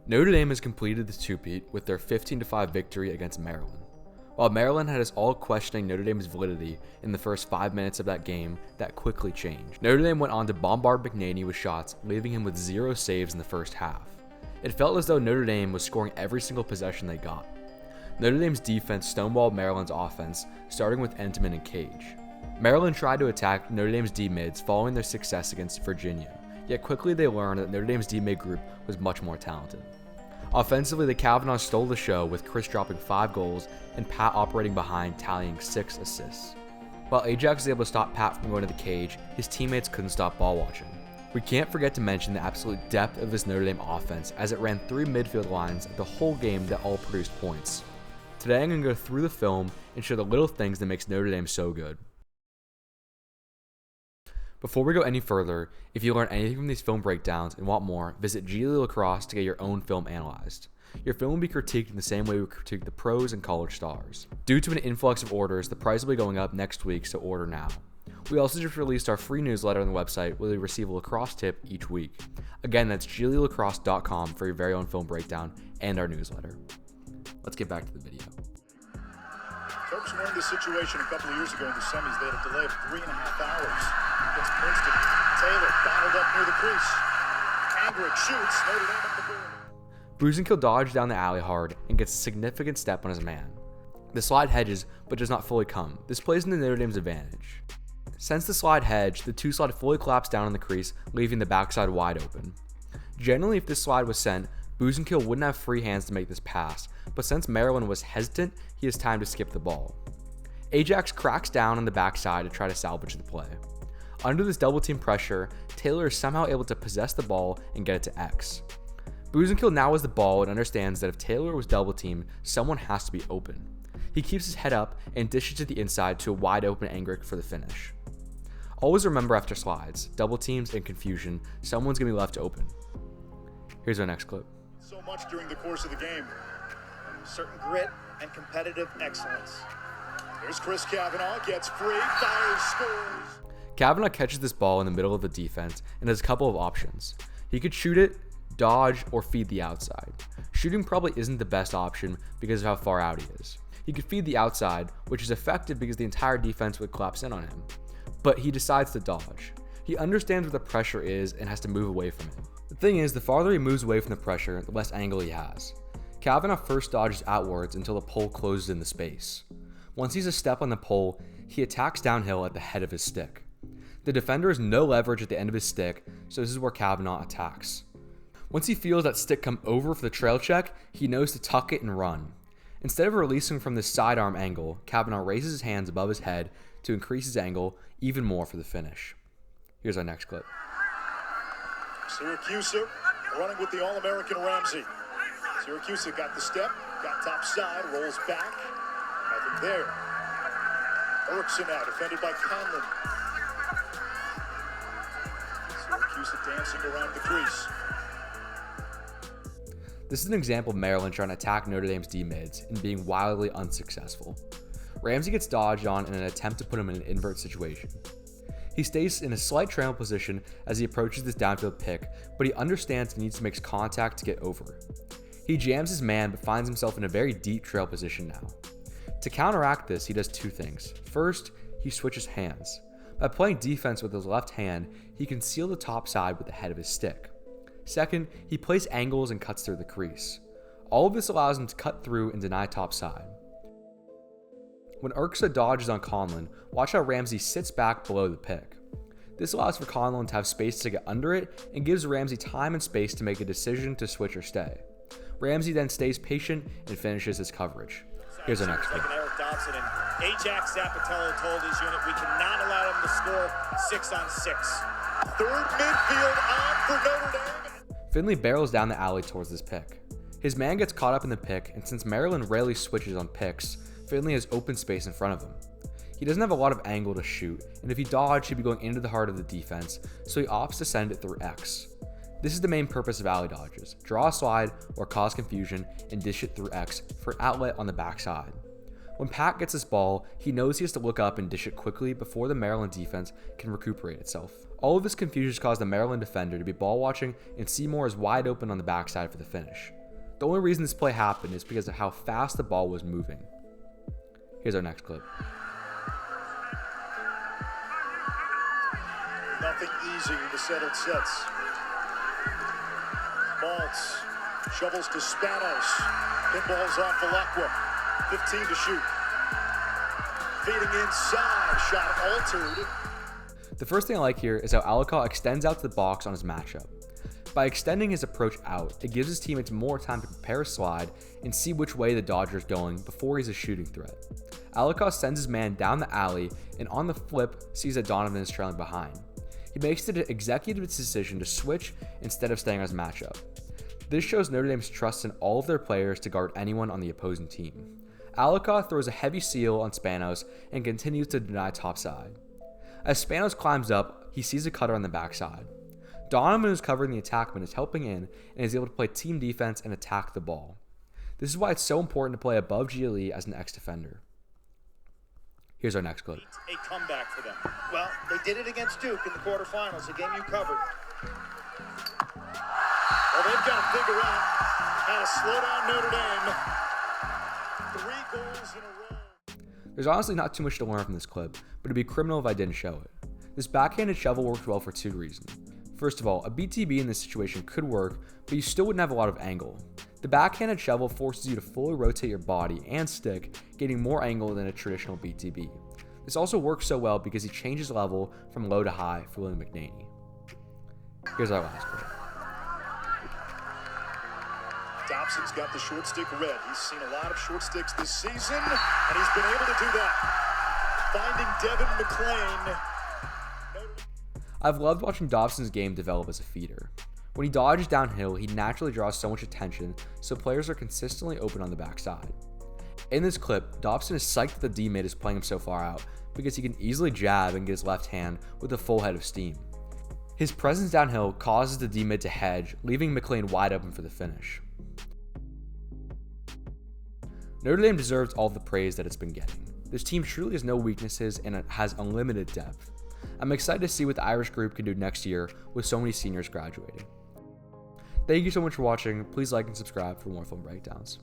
Notre Dame has completed the two-peat with their 15-5 victory against Maryland. While Maryland had us all questioning Notre Dame's validity in the first 5 minutes of that game, that quickly changed. Notre Dame went on to bombard McNaney with shots, leaving him with 0 saves in the first half. It felt as though Notre Dame was scoring every single possession they got. Notre Dame's defense stonewalled Maryland's offense, starting with Entenmann and Cage. Maryland tried to attack Notre Dame's D-mids following their success against Virginia, yet quickly they learned that Notre Dame's D-mid group was much more talented. Offensively, the Kavanaghs stole the show with Chris dropping 5 goals and Pat operating behind, tallying 6 assists. While Ajax was able to stop Pat from going to the cage, his teammates couldn't stop ball watching. We can't forget to mention the absolute depth of this Notre Dame offense as it ran 3 midfield lines the whole game that all produced points. Today I'm going to go through the film and show the little things that makes Notre Dame so good. Before we go any further, if you learn anything from these film breakdowns and want more, visit Lacrosse to get your own film analyzed. Your film will be critiqued in the same way we critique the pros and college stars. Due to an influx of orders, the price will be going up next week, so order now. We also just released our free newsletter on the website where you receive a lacrosse tip each week. Again, that's lacrosse.com for your very own film breakdown and our newsletter. Let's get back to the video. Terps were in this situation a couple of years ago in the semis. They had a delay of 3.5 hours against Princeton. Taylor bottled up near the crease. Angrick shoots. Notre Dame up the board. Busenkill dodged down the alley hard and gets a significant step on his man. The slide hedges, but does not fully come. This plays into Notre Dame's advantage. Since the slide hedged, the 2 slide fully collapsed down on the crease, leaving the backside wide open. Generally, if this slide was sent, Busenkill wouldn't have free hands to make this pass, but since Maryland was hesitant, he has time to skip the ball. Ajax cracks down on the backside to try to salvage the play. Under this double team pressure, Taylor is somehow able to possess the ball and get it to X. Busenkill now has the ball and understands that if Taylor was double teamed, someone has to be open. He keeps his head up and dishes to the inside to a wide open Angrick for the finish. Always remember after slides, double teams, and confusion, someone's going to be left open. Here's our next clip. So much during the course of the game. Certain grit and competitive excellence. Here's Chris Kavanagh, gets free, fires, scores. Kavanagh catches this ball in the middle of the defense and has a couple of options. He could shoot it, dodge, or feed the outside. Shooting probably isn't the best option because of how far out he is. He could feed the outside, which is effective because the entire defense would collapse in on him. But he decides to dodge. He understands where the pressure is and has to move away from it. The thing is, the farther he moves away from the pressure, the less angle he has. Kavanagh first dodges outwards until the pole closes in the space. Once he's a step on the pole, he attacks downhill at the head of his stick. The defender has no leverage at the end of his stick, so this is where Kavanagh attacks. Once he feels that stick come over for the trail check, he knows to tuck it and run. Instead of releasing from this sidearm angle, Kavanagh raises his hands above his head to increase his angle even more for the finish. Here's our next clip. Syracuse running with the All-American Ramsey. Syracuse got the step, got top side, rolls back. Nothing there. Erickson now, defended by Conlon. Syracuse dancing around the crease. This is an example of Maryland trying to attack Notre Dame's D-mids and being wildly unsuccessful. Ramsey gets dodged on in an attempt to put him in an invert situation. He stays in a slight trail position as he approaches this downfield pick, but he understands he needs to make contact to get over. He jams his man but finds himself in a very deep trail position now. To counteract this, he does 2 things. First, he switches hands. By playing defense with his left hand, he can seal the top side with the head of his stick. Second, he plays angles and cuts through the crease. All of this allows him to cut through and deny top side. When Erksa dodges on Conlon, watch how Ramsey sits back below the pick. This allows for Conlon to have space to get under it and gives Ramsey time and space to make a decision to switch or stay. Ramsey then stays patient and finishes his coverage. Here's our next clip. Eric Dobson and Ajax Zapatello told his unit, we cannot allow them to score 6-on-6. Third midfield on for Notre Dame. Finley barrels down the alley towards this pick. His man gets caught up in the pick, and since Maryland rarely switches on picks, Finley has open space in front of him. He doesn't have a lot of angle to shoot, and if he dodged, he'd be going into the heart of the defense, so he opts to send it through X. This is the main purpose of alley dodges: draw a slide or cause confusion and dish it through X for outlet on the backside. When Pat gets this ball, he knows he has to look up and dish it quickly before the Maryland defense can recuperate itself. All of this confusion caused the Maryland defender to be ball watching and see Moore is wide open on the backside for the finish. The only reason this play happened is because of how fast the ball was moving. Here's our next clip. Nothing easy in the settled sets. Maltz shovels to Spanos. Pinballs off Valacqua. 15 to shoot. Feeding inside. Shot altered. The first thing I like here is how Alaka extends out to the box on his matchup. By extending his approach out, it gives his teammates more time to prepare a slide and see which way the Dodger is going before he's a shooting threat. Alaka sends his man down the alley and on the flip sees that Donovan is trailing behind. He makes it an executive decision to switch instead of staying on his matchup. This shows Notre Dame's trust in all of their players to guard anyone on the opposing team. Alaka throws a heavy seal on Spanos and continues to deny topside. As Spanos climbs up, he sees a cutter on the backside. Donovan, who's covering the attackman, is helping in and is able to play team defense and attack the ball. This is why it's so important to play above GLE as an ex-defender. Here's our next clip. A comeback for them. Well, they did it against Duke in the quarterfinals, a game you covered. Well, they've got to figure out how to slow down Notre Dame. 3 goals in a row. There's honestly not too much to learn from this clip, but it'd be criminal if I didn't show it. This backhanded shovel works well for 2 reasons. First of all, a BTB in this situation could work, but you still wouldn't have a lot of angle. The backhanded shovel forces you to fully rotate your body and stick, getting more angle than a traditional BTB. This also works so well because he changes level from low to high for William McNaney. Here's our last clip. Dobson's got the short stick red. He's seen a lot of short sticks this season, and he's been able to do that. Finding Devin McClain. I've loved watching Dobson's game develop as a feeder. When he dodges downhill, he naturally draws so much attention, so players are consistently open on the backside. In this clip, Dobson is psyched that the D-mid is playing him so far out because he can easily jab and get his left hand with a full head of steam. His presence downhill causes the D-mid to hedge, leaving McClain wide open for the finish. Notre Dame deserves all the praise that it's been getting. This team truly has no weaknesses and it has unlimited depth. I'm excited to see what the Irish group can do next year with so many seniors graduating. Thank you so much for watching. Please like and subscribe for more film breakdowns.